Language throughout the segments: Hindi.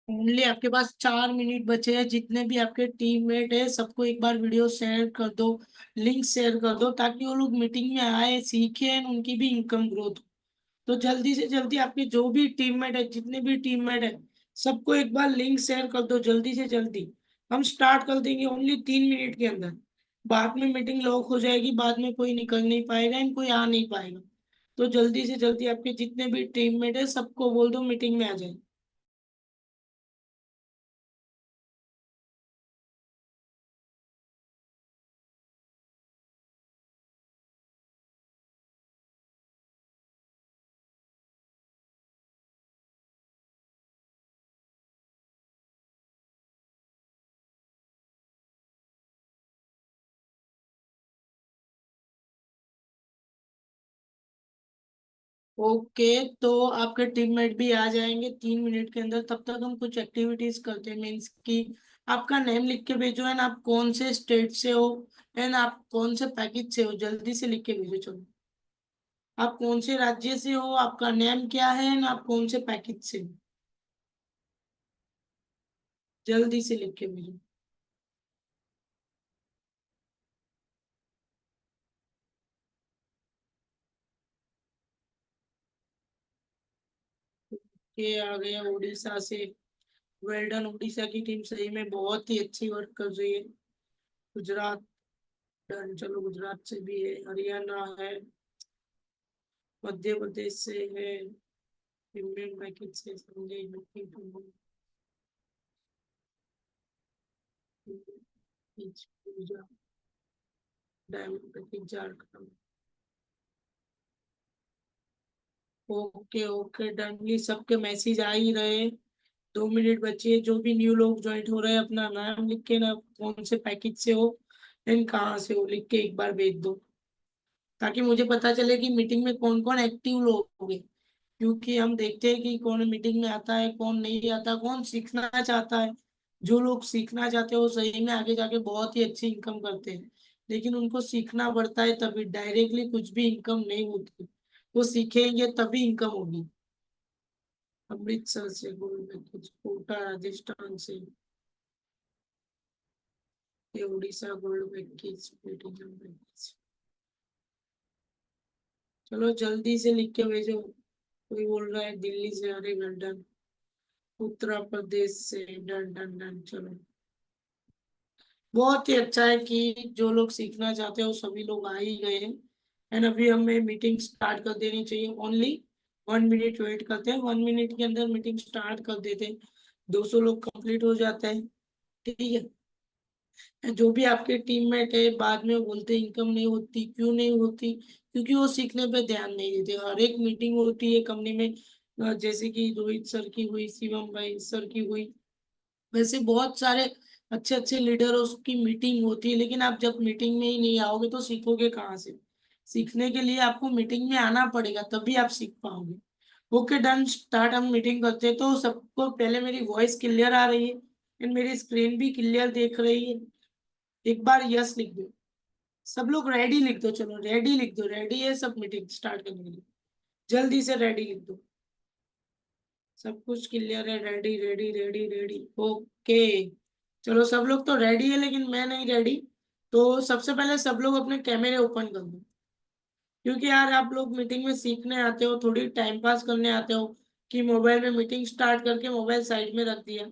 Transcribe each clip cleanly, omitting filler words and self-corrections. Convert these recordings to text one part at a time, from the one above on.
ओनली आपके पास 4 मिनट बचे हैं। जितने भी आपके टीममेट है सबको एक बार वीडियो शेयर कर दो, लिंक शेयर कर दो, ताकि वो लोग मीटिंग में आए, सीखे and उनकी भी इनकम ग्रोथ हो। तो जल्दी से जल्दी आपके जो भी टीममेट है, जितने भी टीममेट है, सबको एक बार लिंक शेयर कर दो जल्दी से जल्दी। हम स्टार्ट कर देंगे ओनली 3 मिनट के अंदर। बाद में मीटिंग लॉक हो जाएगी, बाद में कोई निकल नहीं पाएगा एंड कोई आ नहीं पाएगा। तो जल्दी से जल्दी आपके जितने भी टीममेट है सबको बोल दो मीटिंग में आ जाए। ओके, तो आपके टीममेट भी आ जाएंगे 3 मिनट के अंदर। तब तक हम कुछ एक्टिविटीज करते हैं, मीन्स कि आपका नेम लिख के भेजो एंड आप कौन से स्टेट से हो एंड आप कौन से पैकेज से हो, जल्दी से लिख के भेजो। चलो, आप कौन से राज्य से हो, आपका नेम क्या है एंड आप कौन से पैकेज से हो, जल्दी से लिख के भेजो। ये आ गया उड़ीसा से। वेल डन, उड़ीसा की टीम सही में बहुत ही अच्छी वर्क कर रही है। गुजरात, डन। चलो, गुजरात से भी है, हरियाणा है, मध्य प्रदेश से है, इंडियन पैकेज से संजय यूपी को, diamond package Jharkhand. Okay okay, done. ये सबके मैसेज आ ही रहे। 2 मिनट बचे हैं। जो भी न्यू लोग ज्वाइन हो रहे हैं अपना नाम लिख के ना, कौन से पैकेज से हो एंड कहाँ से हो, लिख के एक बार भेज दो, ताकि मुझे पता चले कि मीटिंग में कौन कौन एक्टिव लोग होंगे। क्योंकि हम देखते हैं कि कौन मीटिंग में आता है, कौन नहीं आता, कौन सीखना चाहता है। जो लोग सीखना चाहते हैं वो सही में आगे जाके बहुत ही अच्छी इनकम करते हैं। लेकिन उनको सीखना पड़ता है, तभी डायरेक्टली कुछ भी इनकम नहीं होती। वो सीखेंगे तभी इनकम होगी। अमृतसर से गोल्ड पैकेज, कोटा राजस्थान से, ये Orissa gold package, platinum package. चलो जल्दी से लिख के भेजो। कोई बोल रहा है दिल्ली से, अरे लंदन। उत्तर प्रदेश से, डन डन डन। चलो, बहुत ही अच्छा है कि जो लोग सीखना चाहते हैं वो सभी लोग आ ही गए हैं। एंड अभी हमें मीटिंग स्टार्ट कर देनी चाहिए। ओनली 1 मिनट वेट करते हैं, 1 मिनट के अंदर मीटिंग स्टार्ट कर देते हैं। 200 लोग कंप्लीट हो जाते हैं। ठीक है। जो भी आपके टीममेट है बाद में बोलते इनकम नहीं होती, क्यों नहीं होती? क्योंकि वो सीखने पे ध्यान नहीं देते। हर एक मीटिंग होती है कंपनी में, जैसे कि रोहित सर की हुई, शिवम भाई सर की हुई, वैसे बहुत सारे अच्छे अच्छे लीडरों की मीटिंग होती है। लेकिन आप जब मीटिंग में ही नहीं आओगे तो सीखोगे कहाँ से? सीखने के लिए आपको मीटिंग में आना पड़ेगा, तभी आप सीख पाओगे। Okay, done. स्टार्ट। हम मीटिंग करते हैं। तो सबको पहले मेरी वॉइस क्लियर आ रही है एंड मेरी स्क्रीन भी क्लियर देख रही है? एक बार यस लिख दो। सब लोग रेडी लिख दो। चलो, रेडी लिख दो। रेडी है सब मीटिंग स्टार्ट करने के लिए? जल्दी से रेडी लिख दो। सब कुछ क्लियर है? Ready ready ready ready, okay. चलो, सब लोग तो रेडी है लेकिन मैं नहीं रेडी। तो सबसे पहले सब लोग अपने कैमरे ओपन कर दो। क्योंकि यार आप लोग मीटिंग में सीखने आते हो, थोड़ी टाइम पास करने आते हो कि मोबाइल में मीटिंग स्टार्ट करके मोबाइल साइड में रख दिया,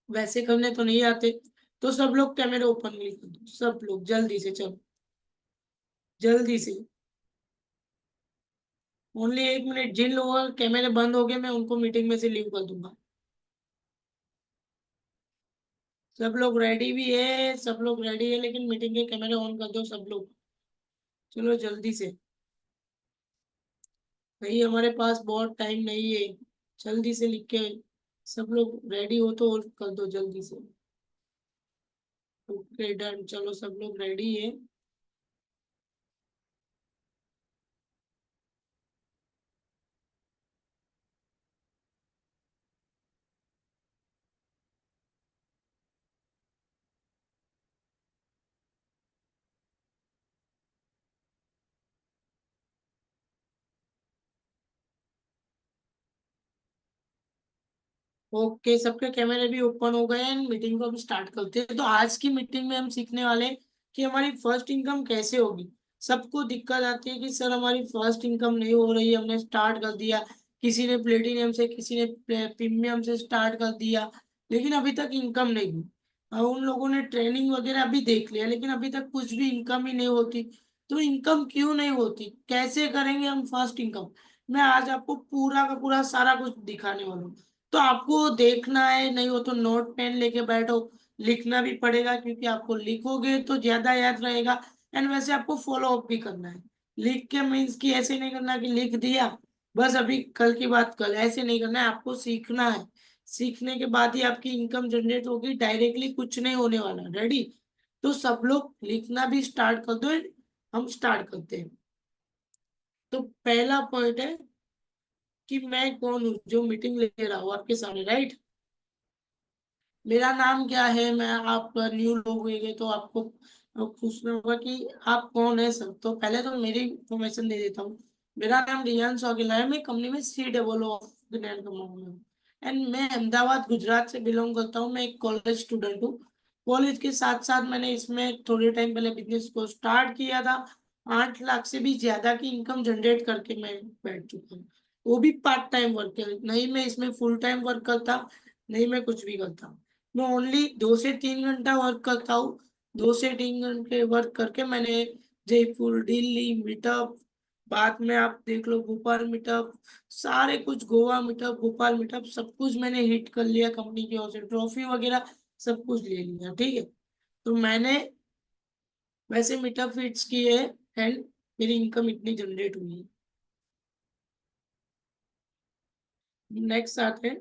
वैसे करने तो नहीं आते। तो सब लोग कैमरे ओपन कर दो, सब लोग जल्दी से। चलो, जल्दी से। Only 1 minute. जिन लोगों के कैमरे बंद हो गए मैं उनको मीटिंग में से लीव कर दूंगा। सब लोग रेडी भी है, सब लोग रेडी है, लेकिन मीटिंग के कैमरे ऑन कर दो सब लोग। चलो जल्दी से। भाई हमारे पास बहुत टाइम नहीं है। जल्दी से लिख के। सब लोग रेडी हो तो और कर दो जल्दी से। Okay, done. चलो, सब लोग रेडी है। ओके, सबके कैमरे भी ओपन हो गए एंड मीटिंग को हम स्टार्ट करते हैं। तो आज की मीटिंग में हम सीखने वाले हैं कि हमारी फर्स्ट इनकम कैसे होगी। सबको दिक्कत आती है कि सर हमारी फर्स्ट इनकम नहीं हो रही है, हमने स्टार्ट कर दिया, किसी ने प्लेटिनियम से, किसी ने प्रीमियम से स्टार्ट कर दिया, लेकिन अभी तक इनकम नहीं हुई। उन लोगों ने ट्रेनिंग वगैरह भी देख लिया, लेकिन अभी तक कुछ भी इनकम ही नहीं होती। तो इनकम क्यों नहीं होती, कैसे करेंगे हम फर्स्ट इनकम, मैं आज आपको पूरा का पूरा सारा कुछ दिखाने वाला हूँ। तो आपको देखना है, नहीं हो तो नोट पेन लेके बैठो, लिखना भी पड़ेगा क्योंकि आपको लिखोगे तो ज्यादा याद रहेगा। एंड वैसे आपको फॉलो अप भी करना है। लिख के मीन्स कि ऐसे नहीं करना कि लिख दिया बस अभी कल की बात कल, ऐसे नहीं करना है, आपको सीखना है। सीखने के बाद ही आपकी इनकम जनरेट होगी, डायरेक्टली कुछ नहीं होने वाला। रेडी? तो सब लोग लिखना भी स्टार्ट कर दो, हम स्टार्ट करते हैं। तो पहला पॉइंट है कि मैं कौन हूँ जो मीटिंग ले रहा हूँ आपके सामने, राइट? मेरा नाम क्या है, मैं, आप न्यू लोग होंगे तो आपको पूछना होगा कि आप कौन है सर। तो पहले तो मेरी इंफॉर्मेशन दे देता हूँ। मेरा नाम रियान सौगिला है, मैं कंपनी में COO ऑफ ज्ञान कमाऊँ में हूँ। एंड मैं अहमदाबाद गुजरात से बिलोंग करता हूँ, मैं एक कॉलेज स्टूडेंट हूँ। कॉलेज के साथ साथ मैंने इसमें थोड़े टाइम पहले बिजनेस को स्टार्ट किया था। 8 लाख से भी ज्यादा की इनकम जनरेट करके मैं बैठ चुका हूँ। वो भी पार्ट टाइम वर्क है, नहीं मैं इसमें फुल टाइम वर्क करता, नहीं मैं कुछ भी करता। मैं ओनली 2 से 3 घंटा वर्क करता हूँ। 2 से 3 घंटे वर्क करके मैंने जयपुर, दिल्ली मीटअप, बाद में आप देख लो भोपाल मीटअप, सारे कुछ, गोवा मीटअप, भोपाल मीटअप, सब कुछ मैंने हिट कर लिया। कंपनी की ओर से ट्रॉफी वगैरह सब कुछ ले लिया, ठीक है। तो मैंने वैसे मीटअप हिट्स किए एंड मेरी इनकम इतनी जनरेट हुई है। नेक्स्ट आते हैं,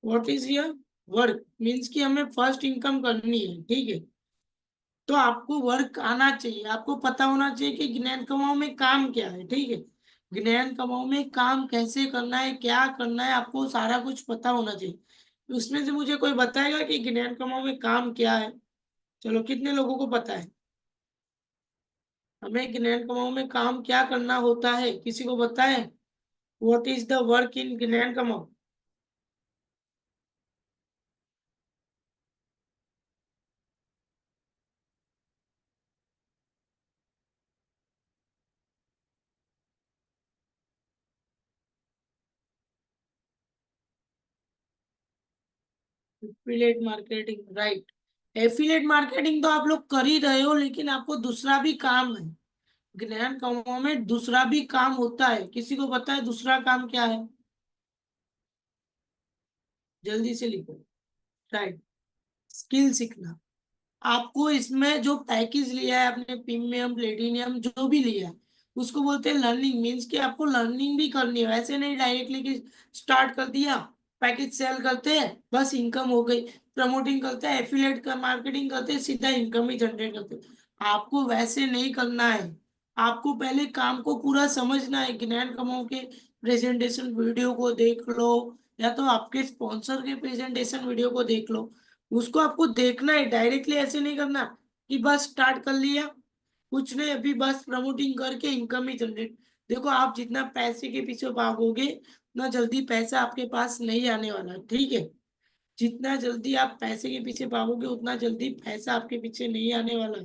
what is your work, means कि हमें फर्स्ट इनकम करनी है, ठीक है। तो आपको वर्क आना चाहिए, आपको पता होना चाहिए कि ज्ञान कमाओ में काम क्या है, ठीक है। ज्ञान कमाओ में काम कैसे करना है, क्या करना है, आपको सारा कुछ पता होना चाहिए। उसमें से मुझे कोई बताएगा कि ज्ञान कमाओ में काम क्या है? चलो, कितने लोगों को पता है हमें ज्ञान कमाओ में काम क्या करना होता है? किसी को पता है what is the work in ज्ञान कमाओ? Affiliate marketing, right. Affiliate marketing तो आप लोग कर ही रहे हो, लेकिन आपको दूसरा भी काम है। ज्ञान कमाओ में दूसरा भी काम होता है, किसी को पता है दूसरा काम क्या है? जल्दी से लिखो। राइट, स्किल सीखना। आपको इसमें जो पैकेज लिया है आपने, प्रीमियम, प्लेटिनियम, जो भी लिया है, उसको बोलते हैं लर्निंग। मीन्स कि आपको लर्निंग भी करनी है, वैसे नहीं डायरेक्टली कि स्टार्ट कर दिया, पैकेज सेल करते हैं बस इनकम हो गई, प्रमोटिंग करते हैं, एफिलिएट का मार्केटिंग करते हैं, सीधा इनकम ही जनरेट करते हैं। आपको वैसे नहीं करना है। आपको पहले काम को पूरा समझना है। ज्ञान कमाओ के प्रेजेंटेशन वीडियो को देख लो, या तो आपके स्पॉन्सर के प्रेजेंटेशन वीडियो को देख लो। उसको आपको देखना है, डायरेक्टली ऐसे नहीं करना कि बस स्टार्ट कर लिया, कुछ नहीं, अभी बस प्रमोटिंग करके इनकम ही जनरेट। देखो, आप जितना पैसे के पीछे भागोगे उतना जल्दी पैसा आपके पास नहीं आने वाला, ठीक है। जितना जल्दी आप पैसे के पीछे भागोगे उतना जल्दी पैसा आपके पीछे नहीं आने वाला।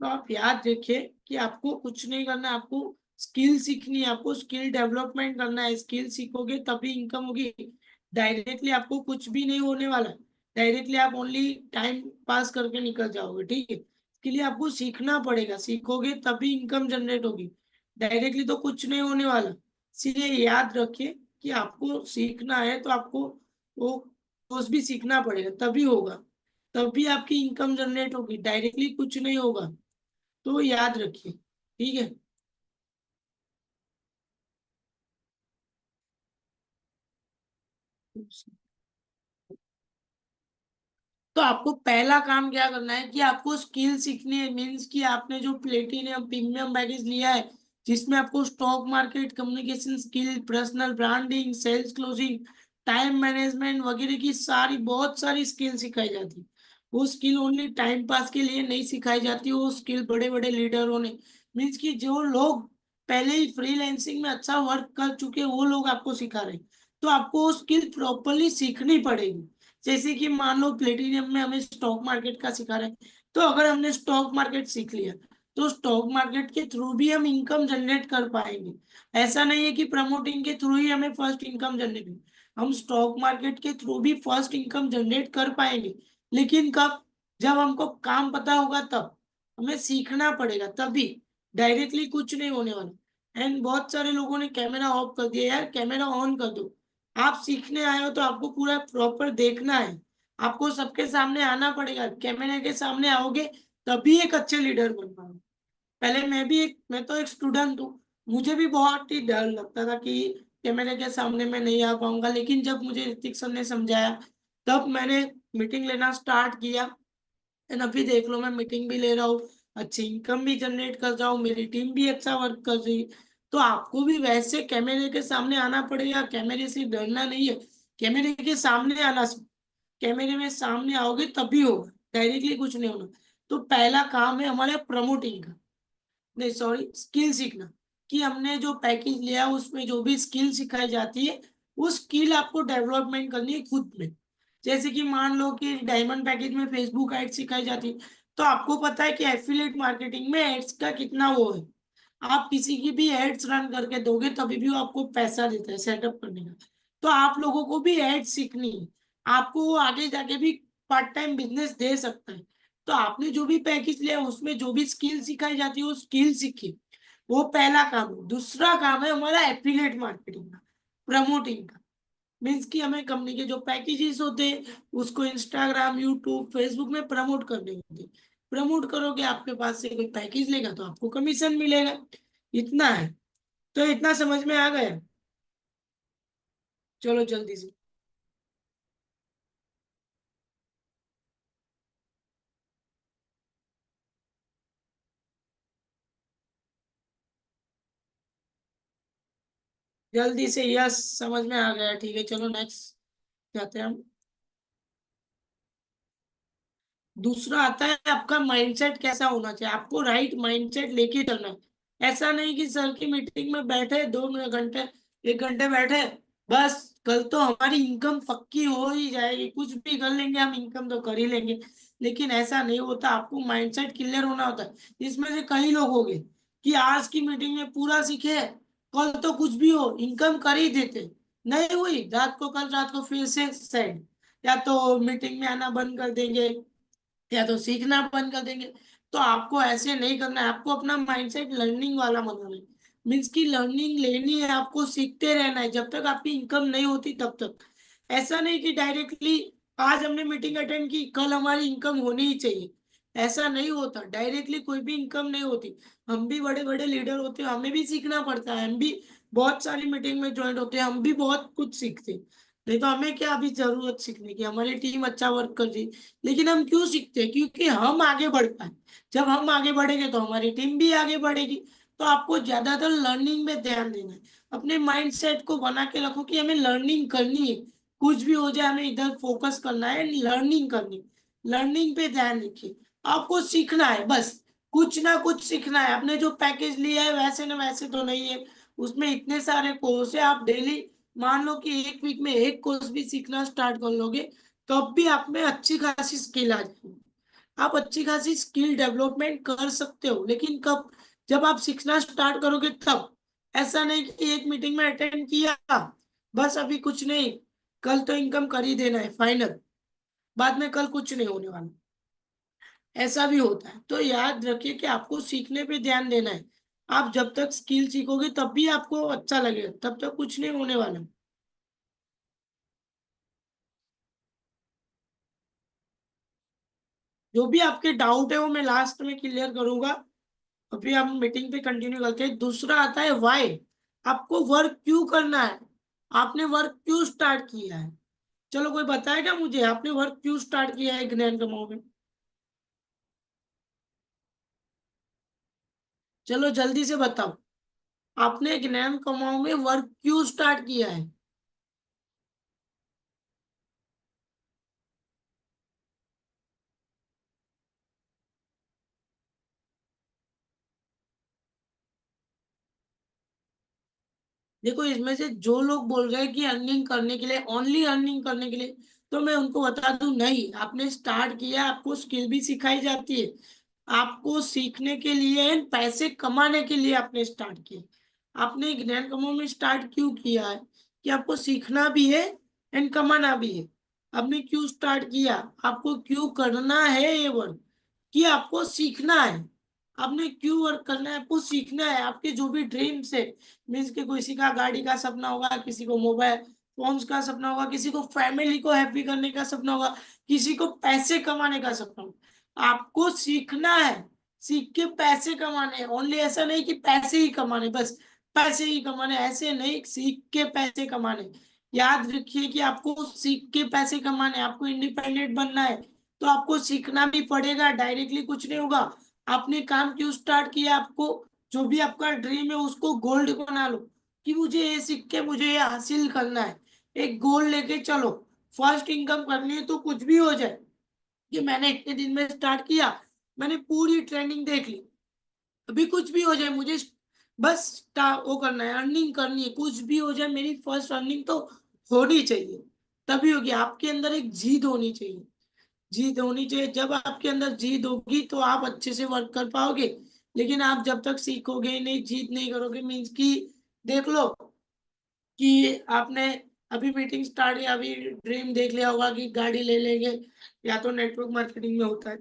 तो आप याद रखिए कि आपको कुछ नहीं करना, आपको स्किल सीखनी है, आपको स्किल डेवलपमेंट करना है। स्किल सीखोगे तभी इनकम होगी। डायरेक्टली आपको कुछ भी नहीं होने वाला। डायरेक्टली आप ओनली टाइम पास करके निकल जाओगे, ठीक है। इसके लिए आपको सीखना पड़ेगा, सीखोगे तभी इनकम जनरेट होगी। डायरेक्टली तो कुछ नहीं होने वाला। इसीलिए याद रखिए कि आपको सीखना है तो आपको वो कोर्स भी सीखना पड़ेगा, तभी होगा। तभी आपकी इनकम जनरेट होगी, डायरेक्टली कुछ नहीं होगा। तो याद रखिए, ठीक है। तो आपको पहला काम क्या करना है कि आपको स्किल सीखनी है। मीन्स कि आपने जो प्लेटिनियम प्रीमियम पैकेज लिया है, जिसमें आपको stock market, communication skill, personal branding, sales closing, time management वगैरह की सारी, बहुत सारी स्किल सिखाई जाती। वो स्किल ओनली टाइम पास के लिए नहीं सिखाई जाती, वो स्किल बड़े बड़े लीडरों ने, मीन्स कि जो लोग पहले ही फ्रीलैंसिंग में अच्छा वर्क कर चुके हैं, वो लोग आपको सिखा रहे हैं। तो आपको वो स्किल प्रॉपरली सीखनी पड़ेगी। जैसे कि मान लो प्लेटिनियम में हमें स्टॉक मार्केट का सिखा रहे हैं, तो अगर हमने स्टॉक मार्केट सीख लिया, तो स्टॉक मार्केट के थ्रू भी हम इनकम जनरेट कर पाएंगे। ऐसा नहीं है कि प्रमोटिंग के थ्रू ही हमें फर्स्ट इनकम जनरेट, हम स्टॉक मार्केट के थ्रू भी फर्स्ट इनकम जनरेट कर पाएंगे। लेकिन कब? जब हमको काम पता होगा तब। हमें सीखना पड़ेगा तभी। डायरेक्टली कुछ नहीं होने वाला। एंड बहुत सारे लोगों ने कैमरा ऑफ कर दिया, यार कैमरा ऑन कर दो। आप सीखने आए हो तो आपको पूरा प्रॉपर देखना है। आपको सबके सामने आना पड़ेगा, कैमरे के सामने आओगे तभी एक अच्छे लीडर बन पाओगे। पहले मैं तो एक स्टूडेंट हूँ। मुझे भी बहुत ही डर लगता था कि कैमरे के सामने मैं नहीं आ पाऊंगा, लेकिन जब मुझे ऋतिक सर ने समझाया, तब मैंने मीटिंग लेना स्टार्ट किया। एंड अभी देख लो, मैं मीटिंग भी ले रहा हूँ, अच्छी इनकम भी जनरेट कर रहा हूँ, मेरी टीम भी अच्छा वर्क कर रही है। तो आपको भी वैसे कैमरे के सामने आना पड़ेगा, कैमरे से डरना नहीं है। कैमरे के सामने आना, कैमरे में सामने आओगे तभी होगा, डायरेक्टली कुछ नहीं होना। तो पहला काम है हमारा प्रमोटिंग का, नहीं सॉरी, स्किल सीखना। कि हमने जो पैकेज लिया उसमें जो भी स्किल सिखाई जाती है, वो स्किल आपको डेवलपमेंट करनी है खुद में। जैसे कि मान लो कि डायमंड पैकेज में फेसबुक एड्स सिखाई जाती है, तो आपको पता है कि एफिलिएट मार्केटिंग में एड्स का कितना वो है। आप किसी की भी एड्स रन करके दोगे तभी भी वो आपको पैसा देता है सेटअप करने का। तो आप लोगों को भी एड्स सीखनी है। आपको वो आगे जाके भी पार्ट टाइम बिजनेस दे सकता है। तो आपने जो भी पैकेज लिया उसमें जो भी स्किल सिखाई जाती है वो स्किल सीखिए। वो पहला काम है। दूसरा काम है हमारा एफिलिएट मार्केटिंग का, प्रमोटिंग का। मीन्स कि हमें कंपनी के जो पैकेजेस होते हैं उसको इंस्टाग्राम, यूट्यूब, फेसबुक में प्रमोट करने होते हैं। प्रमोट करोगे, आपके पास से कोई पैकेज लेगा तो आपको कमीशन मिलेगा। इतना है। तो इतना समझ में आ गया? चलो जल्दी से। जल्दी से, यस समझ में आ गया, ठीक है चलो नेक्स्ट जाते हैं हम। दूसरा आता है आपका माइंडसेट कैसा होना चाहिए। आपको राइट माइंडसेट लेके चलना है। ऐसा नहीं कि सर की मीटिंग में बैठे 2 घंटे, 1 घंटे बैठे, बस कल तो हमारी इनकम पक्की हो ही जाएगी, कुछ भी कर लेंगे हम, इनकम तो कर ही लेंगे। लेकिन ऐसा नहीं होता, आपको माइंडसेट क्लियर होना होता है। इसमें से कई लोग हो गए कि आज की मीटिंग में पूरा सीखे, कल तो कुछ भी हो इनकम कर ही देते, नहीं हुई रात को, कल रात को फिर से सेट, या तो मीटिंग में आना बंद कर देंगे, या तो सीखना बंद कर देंगे। तो आपको ऐसे नहीं करना है, आपको अपना माइंडसेट लर्निंग वाला बनाना है। मीन्स की लर्निंग लेनी है, आपको सीखते रहना है जब तक आपकी इनकम नहीं होती तब तक। ऐसा नहीं कि डायरेक्टली आज हमने मीटिंग अटेंड की कल हमारी इनकम होनी ही चाहिए। ऐसा नहीं होता, डायरेक्टली कोई भी इनकम नहीं होती। हम भी बड़े बड़े लीडर होते हैं, हमें भी सीखना पड़ता है, हम भी बहुत सारी मीटिंग में ज्वाइन होते हैं, हम भी बहुत कुछ सीखते हैं। नहीं तो हमें क्या अभी जरूरत सीखने की, हमारी टीम अच्छा वर्क कर रही। लेकिन हम क्यों सीखते हैं? क्योंकि हम आगे बढ़ पाए। जब हम आगे बढ़ेंगे तो हमारी टीम भी आगे बढ़ेगी। तो आपको ज्यादातर लर्निंग में ध्यान देना है। अपने माइंड सेट को बना के रखो कि हमें लर्निंग करनी है। कुछ भी हो जाए हमें इधर फोकस करना है, लर्निंग करनी। लर्निंग पे ध्यान रखिए। आपको सीखना है बस, कुछ ना कुछ सीखना है। आपने जो पैकेज लिया है वैसे ना वैसे तो नहीं है, उसमें इतने सारे कोर्स है। आप डेली मान लो कि एक वीक में एक कोर्स भी सीखना स्टार्ट कर लोगे, तब भी आप में अच्छी खासी स्किल आ जाएगी। आप अच्छी खासी स्किल डेवलपमेंट कर सकते हो, लेकिन कब? जब आप सीखना स्टार्ट करोगे तब। ऐसा नहीं कि एक मीटिंग में अटेंड किया, बस अभी कुछ नहीं, कल तो इनकम कर ही देना है फाइनल, बाद में कल कुछ नहीं होने वाला। ऐसा भी होता है। तो याद रखिए कि आपको सीखने पे ध्यान देना है। आप जब तक स्किल सीखोगे तब भी आपको अच्छा लगेगा, तब तक कुछ नहीं होने वाला। जो भी आपके डाउट है वो मैं लास्ट में क्लियर करूंगा। अभी हम मीटिंग पे कंटिन्यू करते हैं। दूसरा आता है वाई। आपको वर्क क्यों करना है? आपने वर्क क्यों स्टार्ट किया है? चलो कोई बताएगा मुझे, आपने वर्क क्यों स्टार्ट किया है ज्ञान कमाओ में? चलो जल्दी से बताओ, आपने ज्ञान कमाओ में वर्क क्यों स्टार्ट किया है? देखो इसमें से जो लोग बोल रहे हैं कि अर्निंग करने के लिए, ओनली अर्निंग करने के लिए, तो मैं उनको बता दूं नहीं, आपने स्टार्ट किया, आपको स्किल भी सिखाई जाती है, आपको सीखने के लिए and पैसे कमाने के लिए आपने स्टार्ट किया। आपने ज्ञान कमाओ में स्टार्ट क्यों किया है? कि आपको सीखना भी है एंड कमाना भी है। आपने क्यों स्टार्ट किया? आपको क्यों करना है ये वर्क? कि आपको सीखना है। आपने क्यों वर्क करना है? आपको सीखना है। आपके जो भी ड्रीम्स है, मीन्स के किसी का गाड़ी का सपना होगा, किसी को मोबाइल फोन्स का सपना होगा, किसी को फैमिली को हैप्पी करने का सपना होगा, किसी को पैसे कमाने का सपना होगा। आपको सीखना है, सीख के पैसे कमाने हैं। ओनली ऐसा नहीं कि पैसे ही कमाने, बस पैसे ही कमाने, ऐसे नहीं, सीख के पैसे कमाने। याद रखिए कि आपको सीख के पैसे कमाने, आपको इंडिपेंडेंट बनना है, तो आपको सीखना भी पड़ेगा, डायरेक्टली कुछ नहीं होगा। आपने काम क्यों स्टार्ट किया? आपको जो भी आपका ड्रीम है उसको गोल्ड बना लो, कि मुझे ये सीख के मुझे ये हासिल करना है। एक गोल लेके चलो। फर्स्ट इनकम करनी है तो कुछ भी हो जाए, कि मैंने इतने दिन में स्टार्ट किया, मैंने पूरी ट्रेनिंग देख ली, अभी कुछ भी हो जाए मुझे बस वो करना है, अर्निंग करनी है, कुछ भी हो जाए मेरी फर्स्ट अर्निंग तो होनी चाहिए। तभी होगी। आपके अंदर एक जीत होनी चाहिए, जीत होनी चाहिए। जब आपके अंदर जीत होगी तो आप अच्छे से वर्क कर पाओगे। लेकिन आप जब तक सीखोगे नहीं, जीत नहीं करोगे, मीन्स कि देख लो कि आपने अभी मीटिंग स्टार्ट या अभी ड्रीम देख लिया होगा कि गाड़ी ले लेंगे, या तो नेटवर्क मार्केटिंग में होता है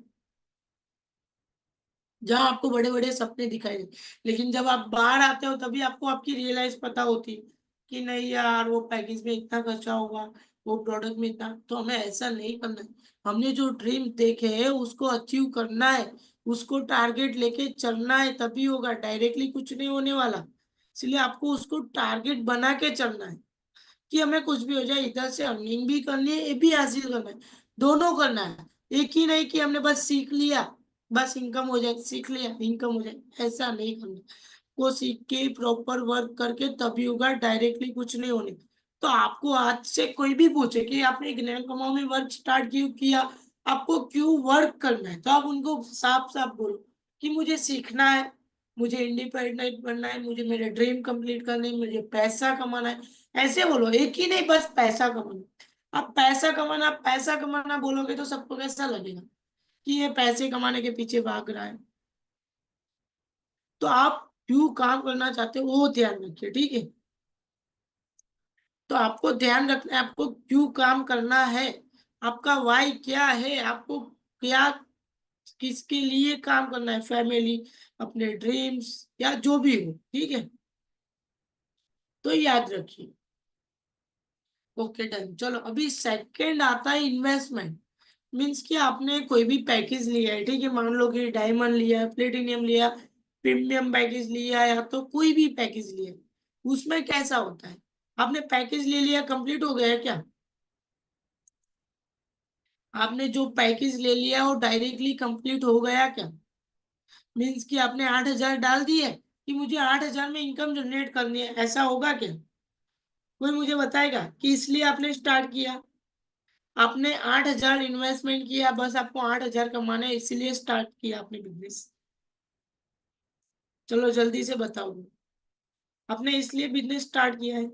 जहां आपको बड़े बड़े सपने दिखाई दे, लेकिन जब आप बाहर आते हो तभी आपको आपकी रियलाइज पता होती है कि नहीं यार, वो पैकेज में इतना खर्चा होगा, वो प्रोडक्ट में इतना। तो हमें ऐसा नहीं करना है। हमने जो ड्रीम देखे हैं उसको अचीव करना है, उसको टारगेट लेके चलना है, तभी होगा, डायरेक्टली कुछ नहीं होने वाला। इसलिए आपको उसको टारगेट बना के चलना है, कि हमें कुछ भी हो जाए, इधर से अर्निंग भी करनी है, ये भी हासिल करना है, दोनों करना है। एक ही नहीं कि हमने बस सीख लिया, बस इनकम हो जाए, सीख लिया इनकम हो जाए, ऐसा नहीं करना। वो सीख के प्रॉपर वर्क करके तभी होगा, डायरेक्टली कुछ नहीं होने। तो आपको आज से कोई भी पूछे कि आपने ज्ञान कमाओ में वर्क स्टार्ट क्यों किया, आपको क्यों वर्क करना है, तो आप उनको साफ साफ बोलो कि मुझे सीखना है, मुझे इंडिपेंडेंट बनना है, मुझे मेरे ड्रीम कंप्लीट करने है, मुझे पैसा कमाना है। ऐसे बोलो, एक ही नहीं, बस पैसा कमाना। अब पैसा कमाना, पैसा कमाना बोलोगे तो सबको कैसा लगेगा कि ये पैसे कमाने के पीछे भाग रहा है। तो आप क्यों काम करना चाहते हो वो ध्यान रखिए, ठीक है? तो आपको ध्यान रखना है, आपको क्यों काम करना है, आपका वाई क्या है, आपको क्या, किसके लिए काम करना है, फैमिली, अपने ड्रीम्स, या जो भी हो, ठीक है? तो याद रखिए। Okay done. चलो अभी सेकंड आता है इन्वेस्टमेंट। मीन्स कि आपने कोई भी पैकेज लिया है, ठीक है, मान लो कि डायमंड लिया है, प्लेटिनियम लिया, प्रीमियम पैकेज लिया, या तो कोई भी पैकेज लिया, उसमें कैसा होता है? आपने पैकेज ले लिया, कंप्लीट हो गया है क्या? आपने जो पैकेज ले लिया वो डायरेक्टली कंप्लीट हो गया क्या? मीन्स कि आपने 8,000 डाल दिए कि मुझे 8,000 में इनकम जनरेट करनी है, ऐसा होगा क्या? कोई मुझे बताएगा कि इसलिए आपने स्टार्ट किया? आपने 8,000 इन्वेस्टमेंट किया, बस आपको 8,000 कमाना है, इसीलिए स्टार्ट किया आपने बिजनेस? चलो जल्दी से बताओ। आपने इसलिए बिजनेस स्टार्ट किया है?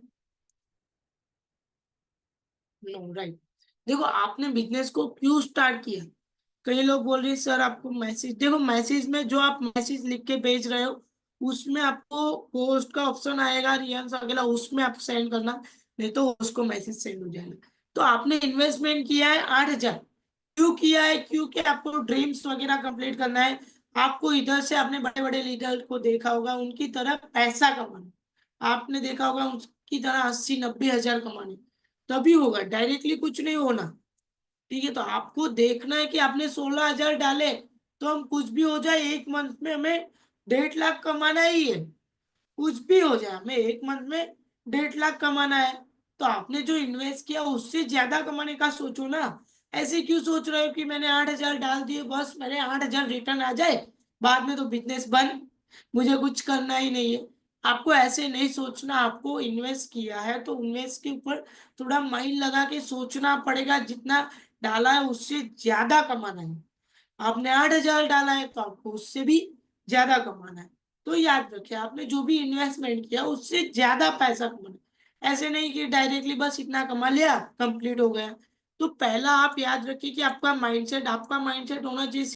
No, right. देखो आपने बिजनेस को क्यों स्टार्ट किया? कई लोग बोल रहे हैं सर आपको मैसेज, देखो मैसेज में जो आप मैसेज लिख के भेज रहे हो उसमें आपको पोस्ट का ऑप्शन आएगा, रियंस वगैरह, उसमें आप सेंड करना, नहीं तो उसको मैसेज सेंड हो जाएगा। तो आपने इन्वेस्टमेंट किया है 8,000, क्यों किया है? क्योंकि आपको ड्रीम्स वगैरह कंप्लीट करना है। आपको इधर से आपने बड़े बड़े लीडर को देखा होगा, उनकी तरह पैसा कमाना, आपने देखा होगा उनकी तरह 80-90 हजार कमाने, तभी होगा, डायरेक्टली कुछ नहीं होना। ठीक है, तो आपको देखना है कि आपने 16,000 डाले, तो हम कुछ भी हो जाए एक मंथ में हमें 1.5 लाख कमाना ही है। कुछ भी हो जाए हमें एक मंथ में 1.5 लाख कमाना है। तो आपने जो इन्वेस्ट किया उससे ज्यादा कमाने का सोचो ना। ऐसे क्यों सोच रहे हो कि मैंने 8,000 डाल दिए, बस मेरे 8,000 रिटर्न आ जाए, बाद में तो बिजनेस बंद, मुझे कुछ करना ही नहीं है। आपको ऐसे नहीं सोचना। आपको इन्वेस्ट किया है तो इन्वेस्ट के ऊपर थोड़ा माइंड लगा के सोचना पड़ेगा। जितना डाला है उससे ज्यादा कमाना है। आपने 8,000 डाला है तो आपको उससे भी ज्यादा कमाना है। तो याद रखिए आपने जो भी इन्वेस्टमेंट किया उससे ज्यादा पैसा कमाना। ऐसे नहीं कि डायरेक्टली बस इतना कमा लिया कंप्लीट हो गया। तो पहला आप याद रखिए कि आपका माइंडसेट होना चाहिए